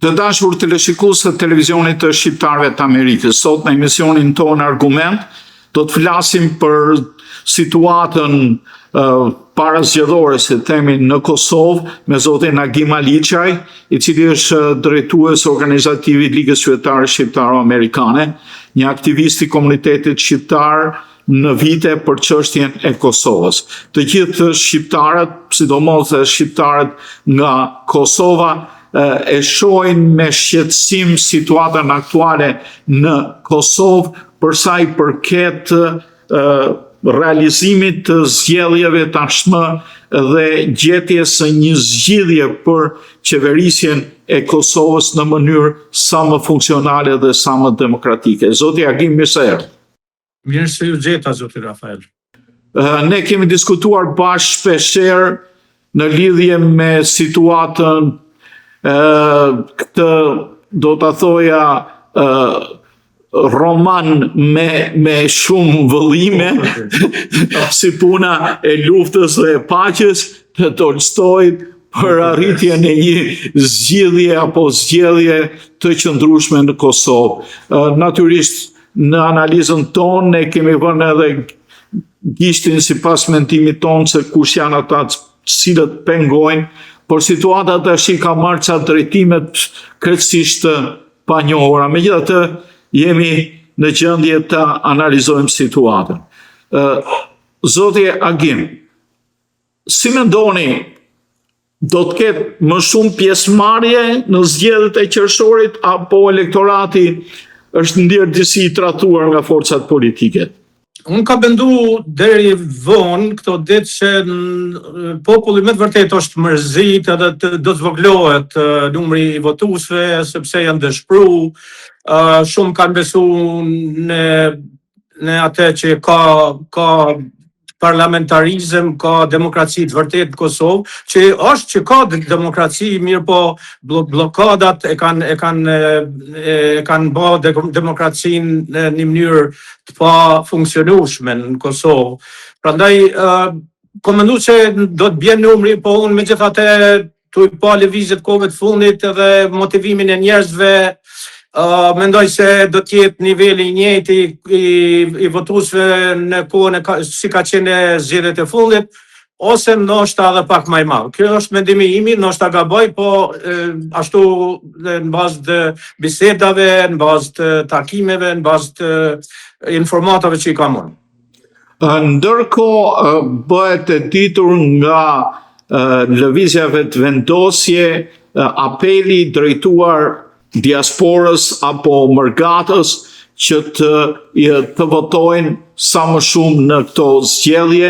Të dashur teleshikues të televizionit të shqiptarëve të Amerikës, sot në emisionin tonë Argument do të flasim për situatën parazgjedhore, si themi, në Kosovë me zotin Agim Aliçaj, i cili është drejtues organizativ i Ligës Qytetare Shqiptaro-Amerikane, një aktivist i komunitetit shqiptar në vite për çështjen e Kosovës. Të gjithë shqiptarët, sidomos shqiptarët nga Kosova, e shohin me shqetësim situatën aktuale në Kosovë për sa i përket realizimit të zgjedhjeve tashmë dhe gjetjes së një zgjidhje për qeverisjen e Kosovës në mënyrë sa më funksionale dhe sa më demokratike. Zoti Agim, mirë se erdhët. Mirë se ju gjeta, zoti Rafael. Ne kemi diskutuar bashkë shpeshherë në lidhje me situatën këtë, do ta thoja, roman me shumë vëllime, si puna e luftës dhe e paqes të Tolstojt për arritjen e një zgjidhje apo zgjedhje të qëndrueshme në Kosovë. Natyrisht, në analizën tonë ne kemi vënë edhe gishtin sipas mendimit tonë se kush janë ata cilët pengojnë, por situata tash ka marrë ca drejtime krejtësisht panjohura. Megjithatë, jemi në gjendje të analizojmë situatën. Zoti Agim, si mendoni, do të ketë më shumë pjesëmarrje në zgjedhjet e qershorit apo elektorati është ndjerdhësi i tratuar nga forcat politike? Unë ka bendu deri vonë këto ditë që populli me të vërtet është mërzit edhe do të zvoglohet numri i votuesve sepse janë dëshpëruar. Shumë kanë besu në atë që ka parlamentarizëm, ka demokraci të vërtet në Kosovë, që ka demokraci, mirë po blokadat e kanë bë demokracinë në një mënyrë të pa funksionueshme në Kosovë. Prandaj, kom mendu që do të bjen numri, po unë megjithatë tu i pa lëvizjet kohëve të fundit edhe motivimin e njerëzve, mendoj se do të jetë niveli i njëjtë i votuesve në kohën si ka qenë zgjedhjet e fundit, ose ndoshta edhe pak më i madh. Kjo është mendimi im, ndoshta gaboj, po ashtu në bazë të bisedave, në bazë të takimeve, në bazë të informatave që i kam unë. Ndërkohë bëhet e ditur nga lëvizjeve të vendosje apeli drejtuar diasporës apo mërgatës që të votojnë sa më shumë në këto zgjedhje.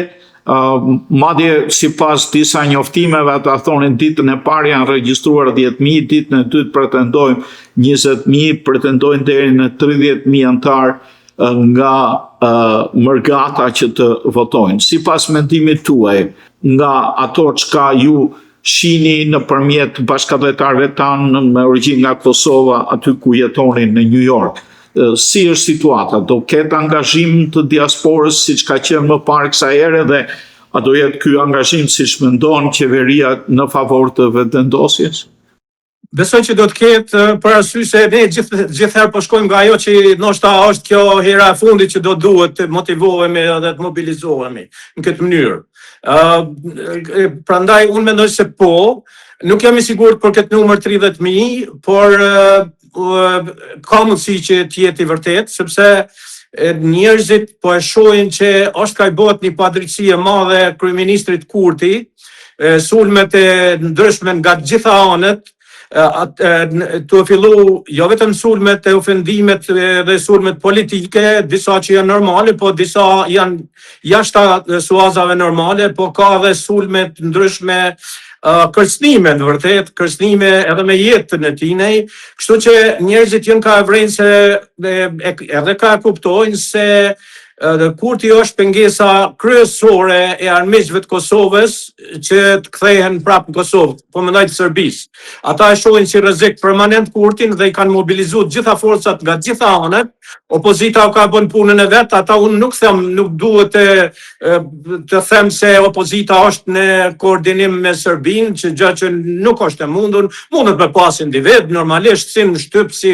Madje sipas disa njoftimeve ata thonin ditën e parë janë regjistruar 10.000, ditën e dytë pretendojnë 20.000, pretendojnë deri në 30.000 antar nga mërgata që të votojnë. Sipas mendimit tuaj, nga ato çka ju shini nëpërmjet bashkëdhetarëve tanë me origjinë nga Kosova, aty ku jetonin në New York. Si është situata? Do ketë angazhim të diasporës siç ka qenë më parë kësaj here dhe a do jetë ky angazhim siç mendon qeveria në favor të vetëvendosjes? Besoj që do të ketë, për arsye se ne gjithherë po shkojmë nga ajo që ndoshta është kjo hera e fundit që do duhet të motivohemi dhe të mobilizohemi në këtë mënyrë. Prandaj unë mendoj se po, nuk jam i sigurt për këtë numër 30.000, por ka mundësi që të jetë i vërtet, sepse njerëzit po e shohin që është ka i bot një padrejtësi e madhe kryeministrit Kurti, sulmet e ndryshme nga gjitha anët, të fillu jo vetëm sulmet e ofendimet dhe sulmet politike, disa që janë normale, po disa janë jashtë suazave normale, po ka edhe sulmet ndryshme, kërcënime në vërtet, kërcënime edhe me jetën e tinej, kështu që njerëzit janë ka e vrenë se edhe ka kuptojnë se Kurti është pengesa kryesore e armiqve të Kosovës që të kthehen prapë në Kosovë, po mendoj të Serbisë. Ata e shohin si rrezik permanent Kurtin dhe i kanë mobilizuar gjitha forcat nga gjitha anët. Opozita ka bën punën e vet, ata unë nuk duhet të them se opozita është në koordinim me Serbinë, gjë që nuk është e mundur, mundet me pas individ normalisht si në shtyp si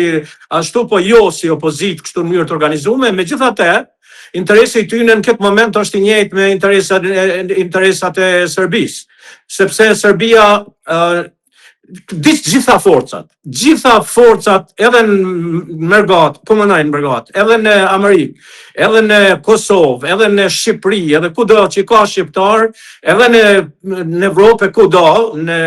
ashtu, po jo si opozitë kështu në mënyrë të organizuar. Megjithatë, interesi i tyre në këtë moment është i njëjtë me interesat e Serbisë, sepse Serbia gjitha forcat, edhe në Mergat, komunajnë Mergat, edhe në Amerikë, edhe në Kosovë, edhe në Shqipëri, edhe kudo që ka shqiptar, edhe në Evropë, kudo, në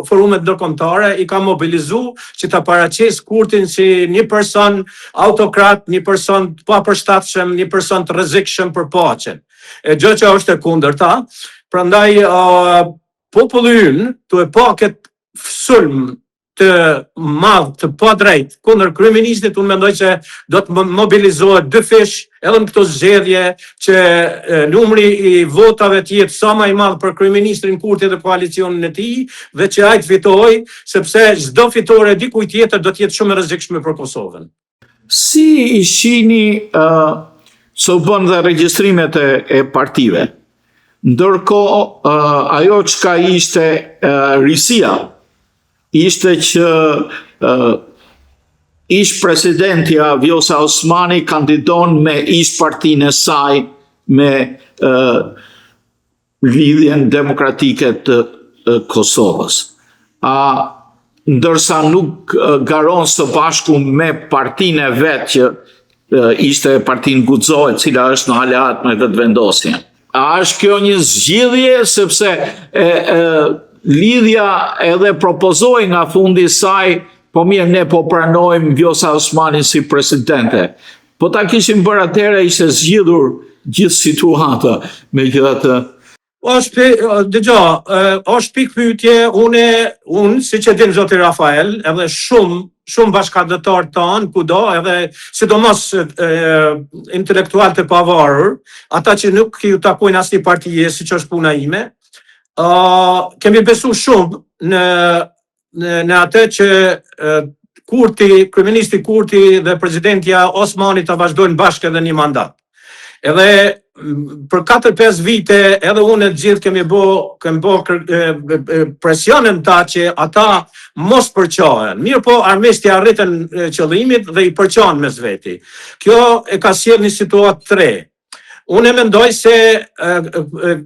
forumet ndërkombëtare, i ka mobilizu që ta paraqes Kurtin si një person autokrat, një person të papërshtatshëm, një person të rrezikshëm për paqen. Gjë që është e kundërta, prandaj populli ynë të e pa këtë sulm të madh të padrejt kundër kryeministit, unë mendoj se do të mobilizohet dy fish edhe në këto zgjedhje që numri i votave të jetë sa më i madh për kryeministrin Kurti dhe koalicionin e tij dhe që ai të fitojë, sepse çdo fitore dikujt tjetër do të jetë shumë e rrezikshme për Kosovën. Si i shihni so bën dhe regjistrimet e partive? Ndërkohë ajo çka ishte risia ishte që ish presidentja Vjosa Osmani kandidon me ish partinë e saj me lidhjen demokratike të Kosovës. Ndërsa nuk garon së bashku me partinë e vet që ishte partinë Guxoj, cila është në aleat me këtë vendosje. A është kjo një zgjidhje sepse lidhja edhe propozoi nga fundi saj, po mirë ne po pranojmë Vjosa Osmani si presidente. Po ta kishim bërë atëherë ishte zgjidhur gjithë situata, megjithatë. Është pikë pyetje, unë siç e din zoti Rafael, edhe shumë bashkëdhetar tanë kudo, edhe sidomos intelektualët e pavarur, ata që nuk ju takojnë asnjë partie, siç është puna ime, kemi besu shumë në atë që kryeministi Kurti dhe presidentja Osmani të vazhdojnë bashkë edhe një mandat. Edhe për 4-5 vite edhe unë e gjithë kemi bo presionin ta që ata mos përqohen. Mirë po armiqtë arritën qëllimit dhe i përqohen mes veti. Kjo e ka sjellë një situatë të re. Unë e mendoj se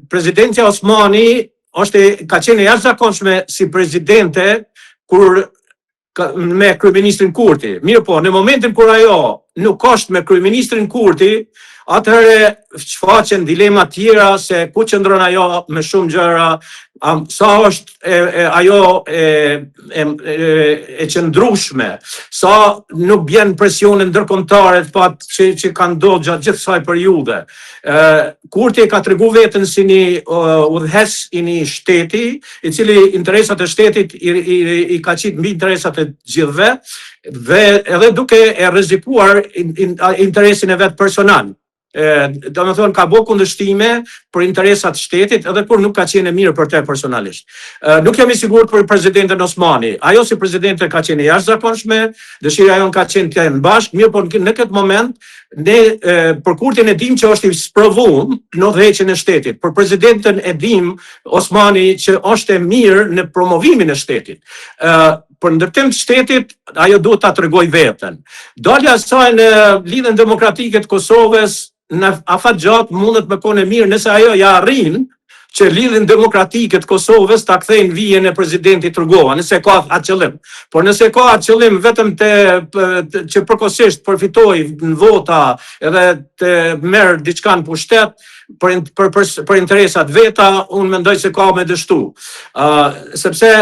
presidentja Osmani ka qenë jashtëzakonshme si presidente kur me kryeministrin Kurti. Mirë po, në momentin kur ajo nuk është me kryeministrin Kurti, atëherë shfaqen dilema tjera se ku qëndron ajo me shumë gjëra, sa është ajo e qëndrueshme, sa nuk bjen presionin ndërkombëtare që kanë ndodhur gjatë gjithë kësaj periudhe. Kurti ka tregu veten si një udhëhes i një shteti, i cili interesat e shtetit i ka qitë mbi interesat e gjithëve, dhe edhe duke e rrezikuar interesin e vet personal. Do me thonë ka bo kundërshtime për interesat shtetit edhe kur nuk ka qenë mirë për te personalisht. Nuk jam i sigurt për presidenten Osmani. Ajo si presidente ka qenë jashtëzakonshme, dëshira ajo ka qenë të jenë bashkë, mirë por në këtë moment ne për Kurtin e dim që është i sprovuar në udhëheqjen e shtetit. Për presidenten e dim Osmani që është e mirë në promovimin e shtetit. Për ndërtim të shtetit, ajo duhet ta tregojë veten. Dalja e saj në lidhjen demokratike të Kosovës në afat gjatë mundet me kone mirë nëse ajo ja arrin që lidhjen demokratike të Kosovës ta kthejnë vijën e presidentit Rugova, nëse ka atë qëllim. Por nëse ka atë qëllim vetëm që përkohësisht përfitoj në vota edhe të merr diçka në pushtet për interesat veta, unë mendoj se ka me dështu. Sepse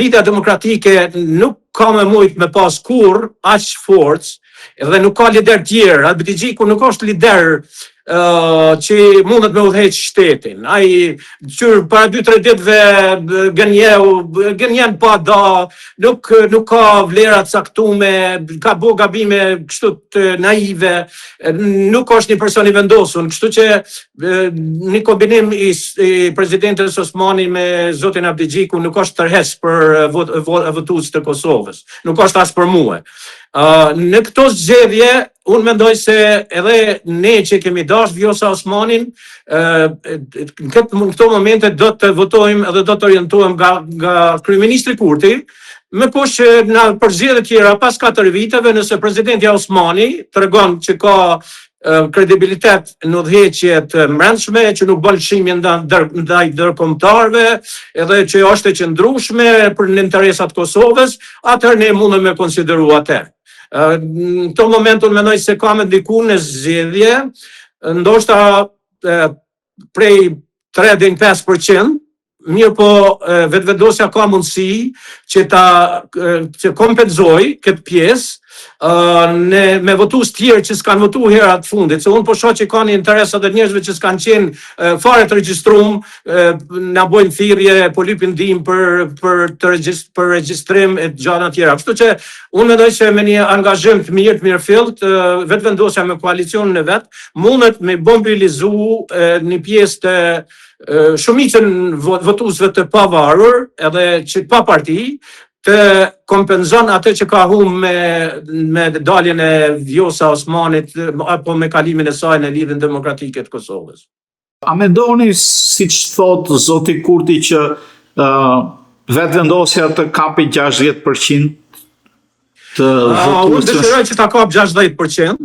lidhja demokratike nuk ka me mujt me pas kur aq forcë, edhe nuk ka lider tjerë. Albiti Gjiku nuk është lider që mundet me udhëheq shtetin. Ai qyr para 2-3 ditëve gënjen pa da, nuk ka vlera të caktume, ka bo gabime kështu të naive, nuk është një person i vendosur, kështu që një kombinim i presidentës Osmani me zotin Abdigjiku nuk është tërhes për votues të Kosovës, nuk është as për mua. Në këto zgjedhje, unë mendoj se edhe ne që kemi dash Vjosa Osmanin, në këto momente do të votojmë edhe do të orientohem nga kryeministri Kurti, me kush në përzgjedhje tjera pas 4 viteve, nëse presidenti Osmani tregon që ka kredibilitet në udhëheqjet mbrëmshme, që nuk bën lëshime ndaj ndërkombëtarëve, edhe që është e qëndrueshme për në interesat Kosovës, atëherë ne mundem me konsideru atë. Në këto moment unë mendoj se ka me ndiku në zgjedhje, ndoshta prej 3 deri në 5%, mirë po vetvendosja ka mundësi që kompenzoj këtë pjesë me votues tjerë që s'kan votuar herat fundit, se unë po shoh që ka një interes edhe njerëzve që s'kan qenë fare të regjistruar, na bojnë thirrje, po lypin ndim për regjistrim e gjëra tjera. Kështu që unë mendoj se me një angazhim të mirë fillt, vetvendosja me koalicionin e vet mundet me mobilizu një pjesë të shumicën votuesve të pavarur, edhe që pa parti, të kompenzon atë që ka humbur me daljen e Vjosa Osmanit apo me kalimin e saj në lidhjen demokratike të Kosovës. A mendoni, siç thot zoti Kurti, që vetvendosja të kapi 60% të Unë votuesve? dëshiroj që ta kap 60%.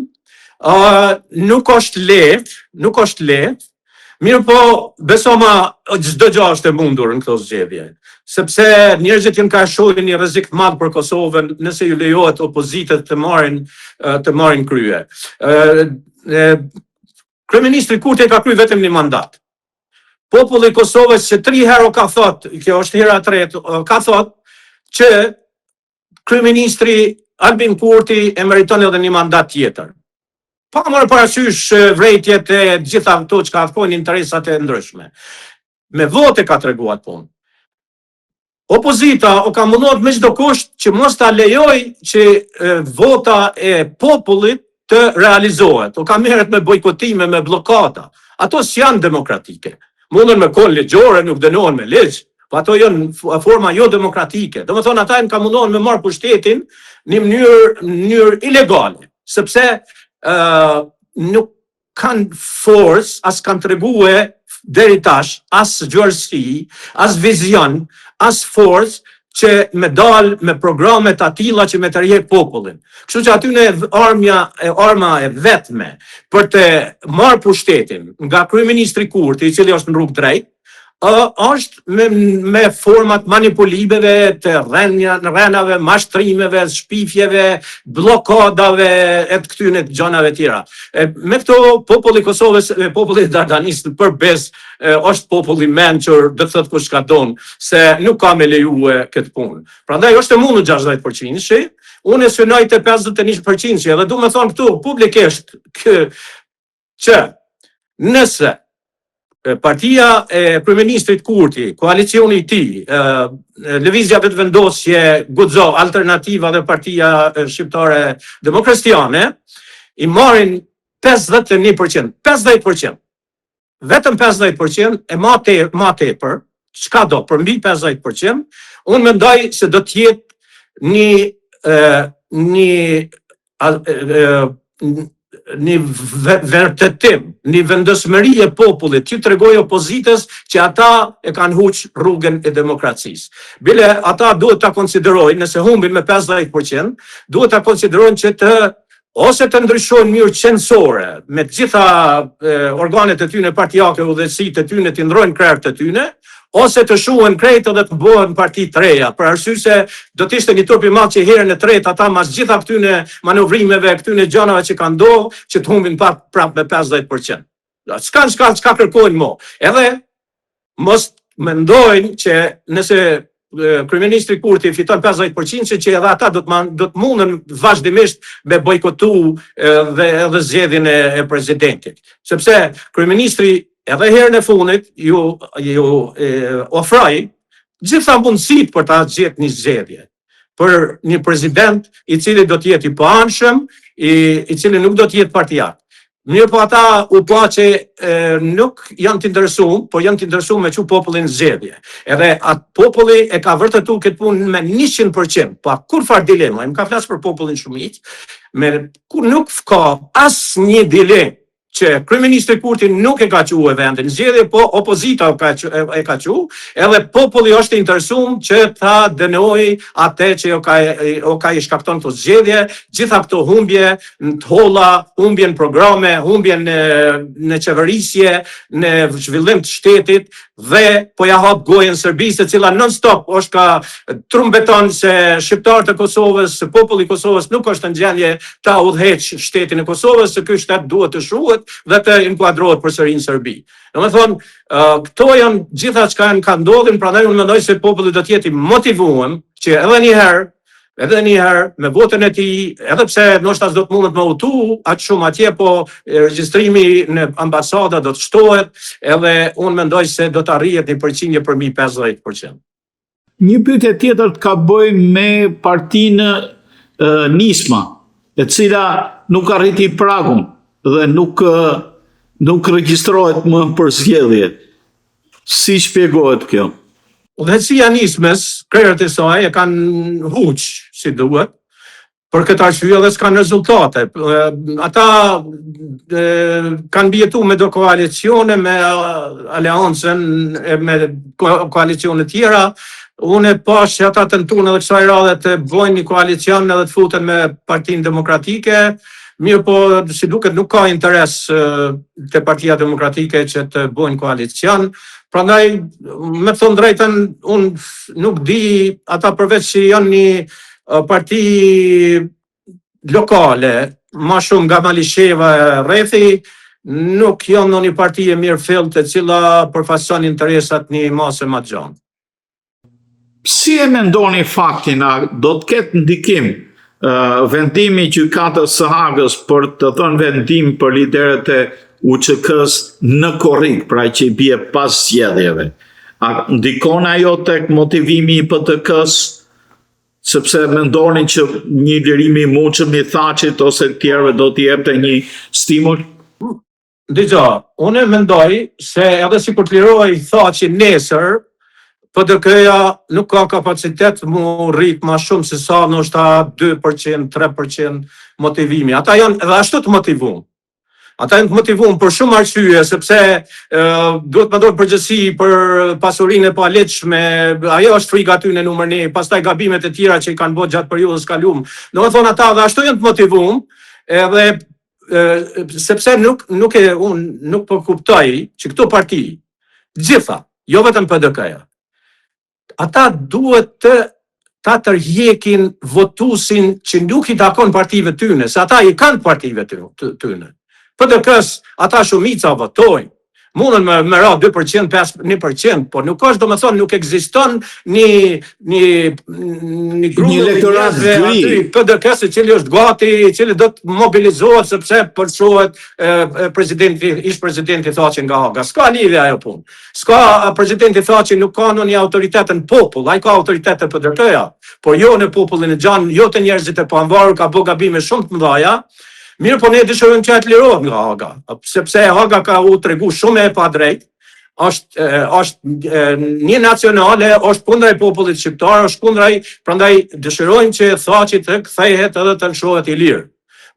Nuk është lehtë, mirë po besoma çdo gjë është e mundur në këto zgjedhje. Sepse njerëzit janë ka shohin një rrezik të madh për Kosovën nëse ju lejohet opozitët të marrin krye. Kryeministri Kurti ka kryer vetëm një mandat. Populli i Kosovës që 3 herë ka thotë, kjo është hera e tretë, ka thotë që kryeministri Albin Kurti e meriton edhe një mandat tjetër. Pa marrë parasysh vrejtjet e gjitha ato që ka thojnë interesat e ndryshme. Me vote ka treguar punë. Opozita o ka munduar me çdo kusht që mos ta lejoj që vota e popullit të realizohet. O ka merret me bojkotime, me bllokada. Ato s'janë demokratike. Munden me kohë ligjore, nuk dënohen me ligj, po ato janë forma jo demokratike. Domethënë ata ka munduar me marr pushtetin në mënyrë ilegale, sepse nuk kanë forcë, as kanë treguar deri tash, as gjërësi, as vizion, as forcë që me dalë me programe të atilla që me të rjek popullin. Kështu që aty në arma e vetme për të marrë pushtetin nga kryeministri Kurti, i cili është në rrugë drejt, është me format manipulibeve të rrenave, mashtrimeve, shpifjeve, blokadave e të këtyne të gjanave tjera. Me këto populli i Kosovës, populli i Dardanisë përbes është populli mençur, do të thotë kush ka don, se nuk ka me lejue këtë punë. Prandaj është e mundur 60%, unë e synoj të 51%, dhe du me thonë këtu publikisht që nëse partia e kryeministrit Kurti, koalicioni i tij, Lëvizja Vetvendosje, Guxo, Alternativa dhe Partia Shqiptare Demokratiane, i marrin 51%, 50%. Vetëm 50% e ma tepër, çka do, për mbi 50%, unë mendoj se do të jetë një vërtetim, një vendosmëri e popullit që tregoj opozitës që ata e kanë huq rrugën e demokracisë. Bile ata duhet ta konsiderojnë, nëse humbin me 50%, duhet ta konsiderojnë që ose të ndryshojnë mënyrë qendrore, me të gjitha organet e tyre partijake, udhëheqësitë e tyre të ndrojnë krerët e tyre, ose të shuhen krejt edhe të bëhen parti të reja, për arsye se do të ishte një turp i madh që herën e tretë ata mas gjitha këtyne manovrimeve, këtyne gjanave që kanë ndodhur, që të humbin prapë me 50%. S'ka kërkojnë mo. Edhe mos mendojnë që nëse kryeministri Kurti fiton 50%, që edhe ata do të mundën vazhdimisht me bojkotu dhe edhe zgjedhjen e presidentit. Sepse kryeministri edhe herën e fundit ju ofroi gjitha mundësitë për ta gjetur një zgjedhje për një president i cili do të jetë i paanshëm, i cili nuk do të jetë partijak. Mirë po ata u pa që nuk janë të interesuar, por janë të interesuar me që popullin zgjedhje. Edhe atë populli e ka vërtetuar këtë punë me 100%, pa kur farë dilema, më ka flasë për popullin shumic, nuk ka asnjë dilemë që kryeministri Kurti nuk e ka quë e vendin zgjedhje, po opozita e ka quë, edhe populli është interesuar që ta dënoj atë që o ka i shkakton këto zgjedhje, gjitha këto humbje në të holla, humbje në programe, humbje në qeverisje, në zhvillim të shtetit, dhe po ja hap gojën Serbisë, e cila non-stop është ka trumbeton se shqiptarët e Kosovës, populli i Kosovës nuk është në gjendje ta udhëheqë shtetin e Kosovës, se ky shtet duhet të shruhet dhe të inkuadrohet përsëri në Serbi. Domethënë, këto janë gjitha çka ka ndodhur, prandaj unë mendoj se populli do të jetë i motivuar që edhe një herë me votën e tij, edhe pse ndoshta s'do të mundet me utu aq shumë atje, po regjistrimi në ambasada do të shtohet, edhe unë mendoj se do të arrihet një përqindje për mbi 50%. Një pyetje tjetër ka bëj me partinë Nisma, e cila nuk arriti pragun dhe nuk regjistrohet më për zgjedhje. Si shpjegohet kjo? Udhëheqësia Nismës, krerët e saj e kanë huq si duhet, për këtë arsye dhe s'kanë rezultate. Ata kanë bjetuar me do koalicione, me aleancën, me koalicione tjera. Unë e pash që ata tentuan edhe kësaj radhe të bëjnë një koalicion edhe të futen me Partinë Demokratike. Mirë po, si duket nuk ka interes të Partia Demokratike që të bëjnë koalicion. Prandaj, me thonë drejtën, unë nuk di ata përveç që janë një parti lokale, ma shumë nga Malisheva e rrethi, nuk janë në një parti e mirë fillt e cila përfaqëson interesat një mase më të gjatë. Si e mendoni faktin, do të ketë ndikim vendimi gjykatës së Hagës për të dhënë vendim për liderët e UÇK-s në korrik, pra që i bie pas zgjedhjeve? A ndikon ajo tek motivimi i PTK-s, sepse mendoni që një lirimi i mundshëm i Thaçit ose të tjerëve do t'i jepte një stimul? Dëgjoj, unë mendoj se edhe si kur të liroj Thaçi nesër, PDK-ja nuk ka kapacitet mu rrit ma shumë se sa ndoshta 2%, 3% motivimi. Ata janë edhe ashtu të motivuar. Ata janë të motivuar për shumë arsye, sepse duhet më dorë përgjegjësi për pasurinë e paleqshme, ajo është frika aty në numër 1, pastaj gabimet e tjera që i kanë bërë gjatë periudhës kaluam. Domethënë ata dhe ashtu janë të motivuar, edhe sepse unë nuk po kuptoj që këto parti, gjitha, jo vetëm PDK-ja, ata duhet ta tërheqin votusin që nuk i takon partive tyne, se ata i kanë partive tyne. PDK-s ata shumica votojnë. Mundën me ra 2%, 1%, po nuk është, domethënë nuk ekziston një grup një elektorat gri PDK-s i cili është gati, i cili do të mobilizohet sepse përshohet ish presidenti Thaçi nga Haga. S'ka lidhje ajo punë. S'ka presidenti Thaçi nuk ka ndonjë autoritet në popull, ai ka autoritet të PDK-ja, por jo në popullin e gjan, jo të njerëzit e pavarur, ka bë gabime shumë të mëdha. Mirë po ne dëshirojmë që të lirohet nga Haga, sepse Haga ka u tregu shumë e padrejt, është një nacionale, është kundër popullit shqiptar, është kundër, prandaj dëshirojmë që Thaçi të kthehet edhe të lëshohet i lirë.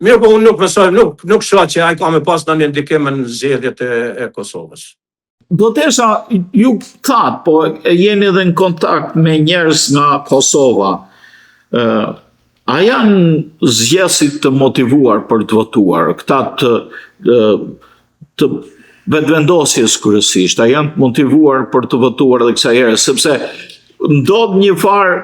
Mirë po unë nuk besoj, nuk shoh që ai ka me pas ndonjë ndikim në zgjedhjet e Kosovës. Do të thësha, ju thatë, po jeni edhe në kontakt me njerëz nga Kosova. A janë zgjedhësit të motivuar për të votuar, këta të vetëvendosjes kryesisht, a janë të motivuar për të votuar edhe kësaj here, sepse ndodh një farë,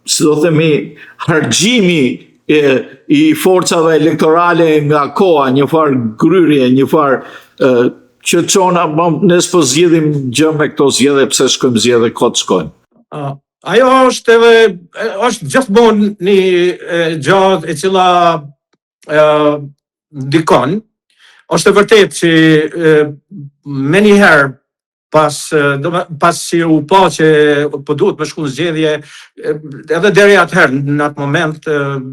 si do themi, harxhimi i forcave elektorale nga koha, një farë gryrje, një farë që çona, nëse po zgjedhim gjë me këto zgjedhje, pse shkojmë zgjedhje kot shkojmë. Ajo është gjithmonë një gjë e cila ndikon. Është e vërtetë që me njëherë pas që u pa që po duhet me shku në zgjedhje, edhe deri atëherë, në atë moment,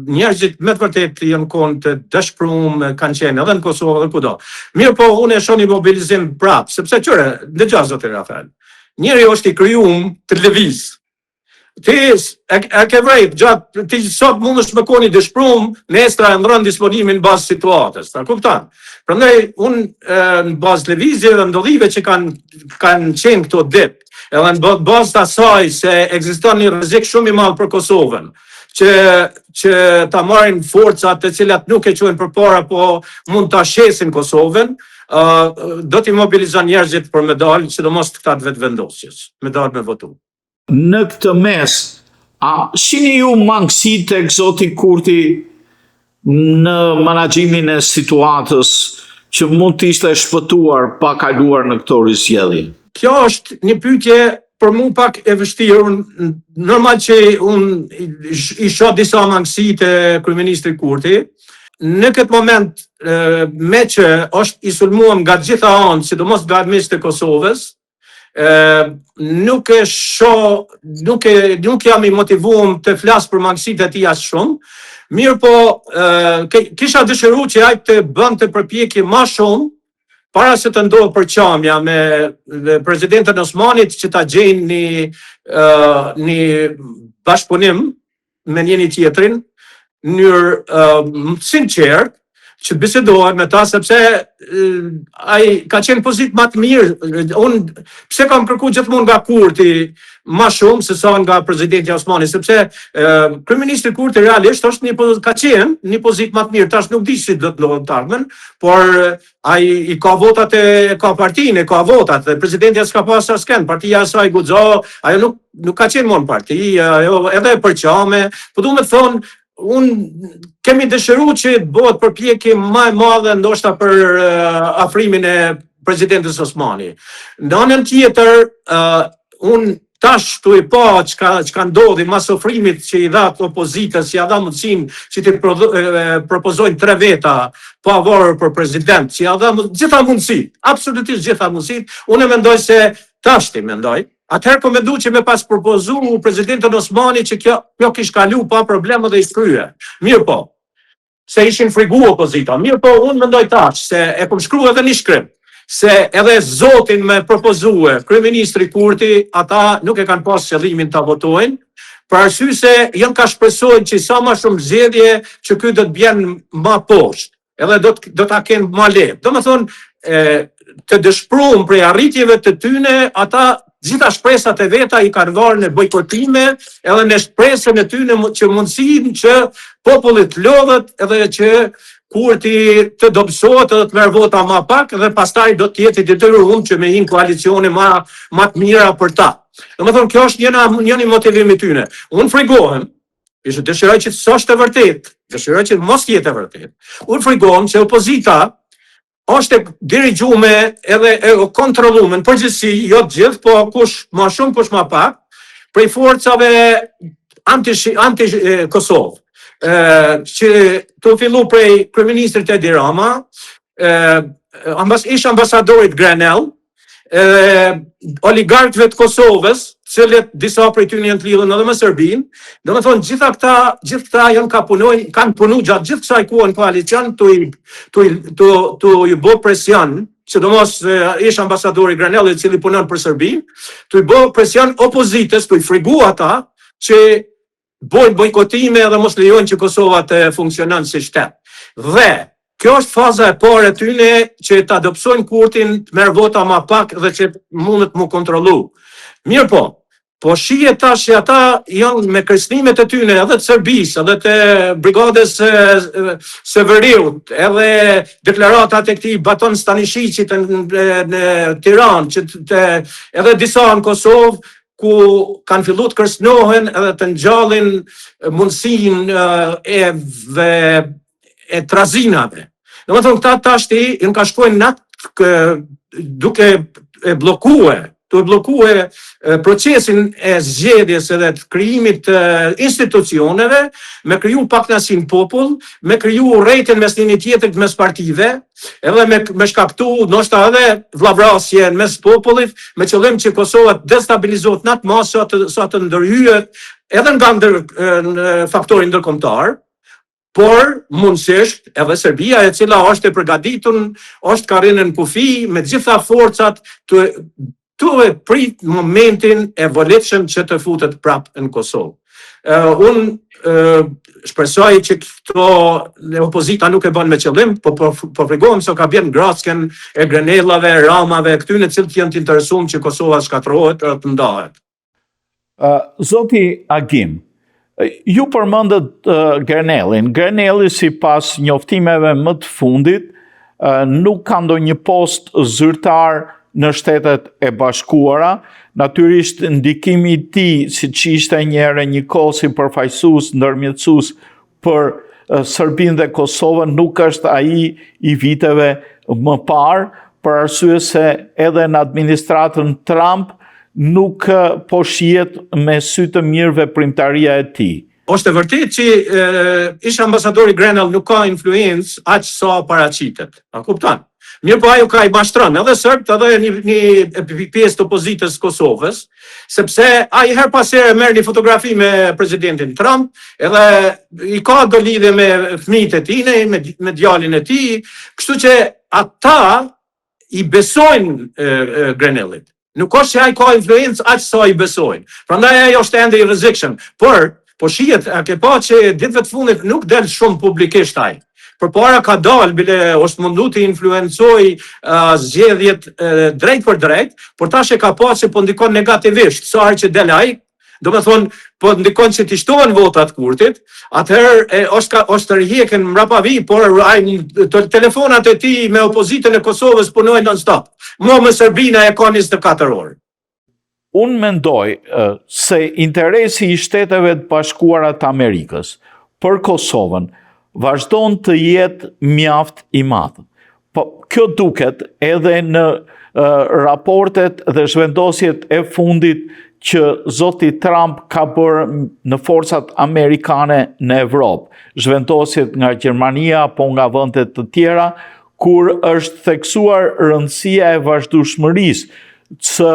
njerëzit me të vërtetë janë konë të dëshpëruar, kanë qenë edhe në Kosovë edhe kudo. Mirë po, unë e shoh një mobilizim prapë, sepse qëre, dëgjoj zoti Rafael, njeri është i krijuar të lëviz. Ti ke vrejt, ti sot mundesh me koni dëshpëruar, nesër e ndron disponimin bazë situatës, ta kupton? Prandaj unë në bazë lëvizjeve dhe ndodhive që kanë qenë këto ditë, edhe në bazë të asaj se ekziston një rrezik shumë i madh për Kosovën, që ta marrin forcat të cilat nuk e quajnë përpara, po mund ta shesin Kosovën, do t'i mobilizon njerëzit për me dalë, sidomos këta të vetëvendosjes, me dalë me votu. Në këtë mes, a shini ju mangësi tek zoti Kurti në menaxhimin e situatës që mund të ishte shpëtuar pa kaluar në këto rizgjedhje? Kjo është një pyetje për mu pak e vështirë. Normal që unë i shoh disa mangësi te kryeministri Kurti. Në këtë moment, me që është i sulmuar nga gjitha anët, sidomos nga administrata e Kosovës, nuk jam i motivuar të flas për mangësitë e tij as shumë. Mirë po, kisha dëshiruar që ai të bënte përpjekje më shumë para se të ndodhë përqamja me presidentën Osmanit që ta gjejnë një bashkëpunim me njëri tjetrin në mënyrë sinqert, që bisedohet me ta, sepse ai ka qenë pozitë më të mirë. Unë pse kam kërkuar gjithmonë nga Kurti më shumë se sa nga presidenti Osmani, sepse kryeministri Kurti realisht ka qenë një pozitë më të mirë. Tash nuk di si do të ndodhë të ardhmen, por ai i ka votat ka partinë, ka votat, dhe presidenti s'ka pas askën, partia e saj guxo, ajo nuk ka qenë më në parti, ajo edhe e përqame, po du me thonë, unë kemi dëshiruar që të bëhet përpjekje më e madhe ndoshta për afrimin e presidentës Osmani. Në anën tjetër, unë tash tu i pa çka ndodhi mas ofrimit që i dha opozitës, që i dha mundësinë që të propozojnë 3 veta pavarur për president, që i dha gjitha mundësit, absolutisht gjitha mundësit. Unë mendoj se tash ti mendoj. Atëherë po mendoj që me pas propozu presidentën Osmani që kjo kish kalu pa probleme dhe i shkrye. Mirë po, se ishin frigu opozita. Mirë po, unë mendoj tash se e kom shkruar edhe një shkrim, se edhe zotin me propozue, kryeministri Kurti, ata nuk e kanë pas qëllimin ta votojnë, për arsye se janë ka shpresojnë që sa më shumë zgjedhje që ky do të bjen më poshtë, edhe do ta kenë më lehtë. Domethënë, të dëshpëruar prej arritjeve të tyne, ata gjitha shpresat e veta i kanë varë në bojkotime, edhe në shpresën e tyne që mundësin që popullit lodhet, edhe që Kurti të dobësohet edhe të merr vota më pak, dhe pastaj do të jetë i detyruar që me një koalicione më të mira për ta. Domethënë, kjo është një motivim i tyne. Unë frigohem, dëshiroj që të s'është e vërtetë, dëshiroj që mos jetë e vërtetë. Unë frigohem që opozita është dirigjume edhe kontrollume në përgjithësi, jo të gjithë, po kush më shumë, kush më pak, prej forcave anti-Kosovë, që të fillu prej kryeministrit Edi Rama, ish ambasadorit Grenell, oligarkëve të Kosovës, cilët disa prej tyre janë të lidhur edhe me Serbinë. Domethënë gjitha këta kanë punuar gjatë gjithë kësaj kohe në koalicion tu i bë presion, sidomos ish ambasadori Grenell, i cili punon për Serbinë, tu i bë presion opozitës, tu i frigu ata që bojnë bojkotime dhe mos lejojnë që Kosova të funksionon si shtet. Dhe kjo është faza e parë e tyne që ta dobësojnë Kurtin, të merr vota më pak dhe që mundet mu kontrollu. Mirë po shihet tash që ata janë me kërcënimet e tyne edhe të Serbisë, edhe të brigadës Severiut, edhe deklaratat e këtij Baton Stanishiqit në Tiranë, edhe disa në Kosovë, ku kanë filluar të kërcënohen edhe të ngjallin mundësinë e trazinave. Domethënë këta tashti janë ka shkojnë duke e blokue të bllokue procesin e zgjedhjes edhe të krijimit të institucioneve, me kriju pakënaqësi në popull, me kriju urrëtitje mes njëri tjetrit mes partive, edhe me shkaktu ndoshta edhe vllavrasje mes popullit, me qëllim që Kosova të destabilizohet në atë masë sa të ndërhyet edhe nga faktori ndërkombëtar, por mundësisht edhe Serbia e cila është e përgatitur, është ka rënë në kufi me gjitha forcat të e prit momentin e volitshëm që të futet prapë në Kosovë. Unë shpresoj që këto opozita nuk e bën me qëllim, po fregohem se ka bën ngrasjen e grenellave, ramave, këtyre cilët janë të interesuar që Kosova shkatërrohet të ndahet. Zoti Agim, ju përmendët Grenellin. Grenelli, si pas njoftimeve më të fundit, nuk ka ndonjë post zyrtar në Shtetet e Bashkuara. Natyrisht ndikimi i tij, siç ishte një kohë si përfaqësues ndërmjetësues për Serbinë dhe Kosovën, nuk është ai i viteve më parë, për arsye se edhe në administratën Trump nuk po shihet me sy të mirë veprimtaria e tij. Është e vërtetë që ish ambasadori Grenell nuk ka influencë aq sa paraqitet. A kupton? Mirë, po ajo ka i mashtron edhe Serbt, edhe një pjesë të opozitës Kosovës, sepse ai her pas here merr një fotografi me presidentin Trump, edhe i ka do lidhje me fëmijët e tij, me djalin e tij, kështu që ata i besojnë Grenellit. Nuk është që ai ka influencë aq sa i besojnë. Prandaj ai është ende i rrezikshëm. Por po shihet, a ke pa që ditëve të fundit nuk del shumë publikisht ai. Përpara ka dalë, bile është mundu të influencoj zgjedhjet drejt për drejt, por tash e ka pa që po ndikon negativisht, sa herë që del ai, do me thonë, po ndikon që t'i shtohen votat kurtit, atëherë është rrjekën mrapa vi, por telefonat e tij me opozitën e Kosovës punojnë non-stop. Mo me Serbina e ka 24 orë. Unë mendoj se interesi i Shteteve të Bashkuara të Amerikës për Kosovën vazhdon të jetë mjaft i madh. Po kjo duket edhe në raportet dhe zhvendosjet e fundit që zoti Trump ka bërë në forcat amerikane në Evropë, zhvendosjet nga Gjermania apo nga vende të tjera, kur është theksuar rëndësia e vazhdueshmërisë së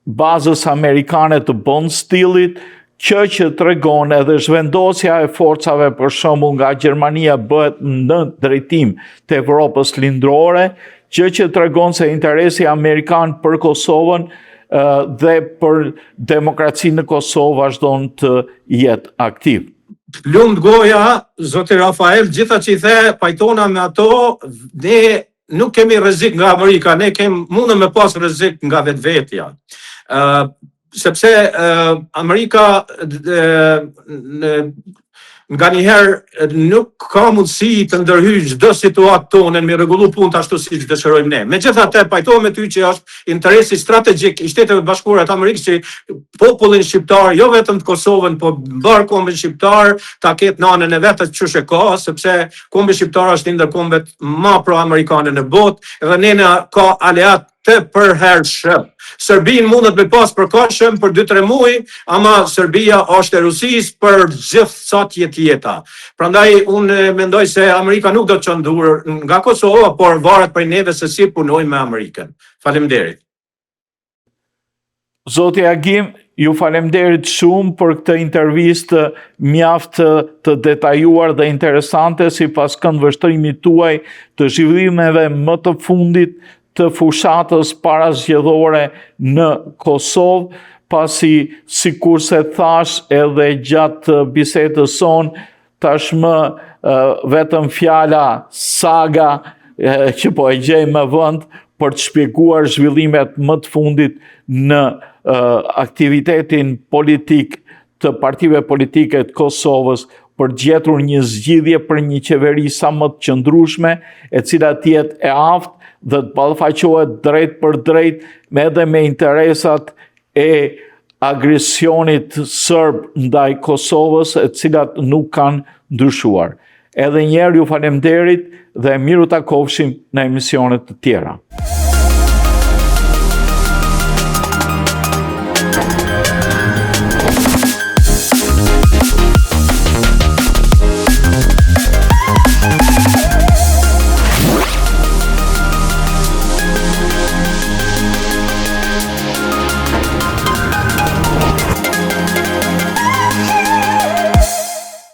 bazës amerikane të bond stilit, që tregon edhe zhvendosja e forcave për shembull nga Gjermania bëhet në drejtim të Evropës lindrore, që tregon se interesi amerikan për Kosovën dhe për demokracinë në Kosovë vazhdon të jetë aktiv. Lumt goja, zoti Rafael, gjitha që i the, pajtona me ato, ne nuk kemi rrezik nga Amerika, ne mundem me pas rrezik nga vetvetja. Sepse Amerika nga njëherë nuk ka mundësi të ndërhyjë çdo situatë tonën me rregullu punët ashtu siç dëshirojmë ne. Megjithatë, pajtohem me ty që është interesi strategjik i Shteteve Bashkuara të Amerikës që popullin shqiptar, jo vetëm të Kosovën, po mbar kombin shqiptar ta ketë në anën e vet atë çështë ka, sepse kombi shqiptar është ndër kombet më pro-amerikane në botë dhe ne ka aleat të përhershëm. Serbinë mundet me pas përkohshëm për 2-3 muaj, ama Serbia është e Rusisë për gjithsa jeta. Prandaj unë mendoj se Amerika nuk do të çon dorë nga Kosova, por varet prej neve se si punojmë me Amerikën. Faleminderit. Zoti Agim, ju faleminderit shumë për këtë intervistë mjaft të detajuar dhe interesante sipas këndvështrimit tuaj të zhvillimeve më të fundit të fushatës parazgjedhore në Kosovë, pasi sikur se thash edhe gjatë bisedës son, tashmë vetëm fjala saga që po e gjej më vend për të shpjeguar zhvillimet më të fundit në aktivitetin politik të partive politike të Kosovës për gjetur një zgjidhje për një qeveri sa më të qëndrueshme, e cila të jetë e aftë dhe të ballafaqohet drejt për drejt edhe me interesat e agresionit serb ndaj Kosovës, e cilat nuk kanë ndryshuar. Edhe një herë ju faleminderit dhe miru takofshim në emisionet të tjera.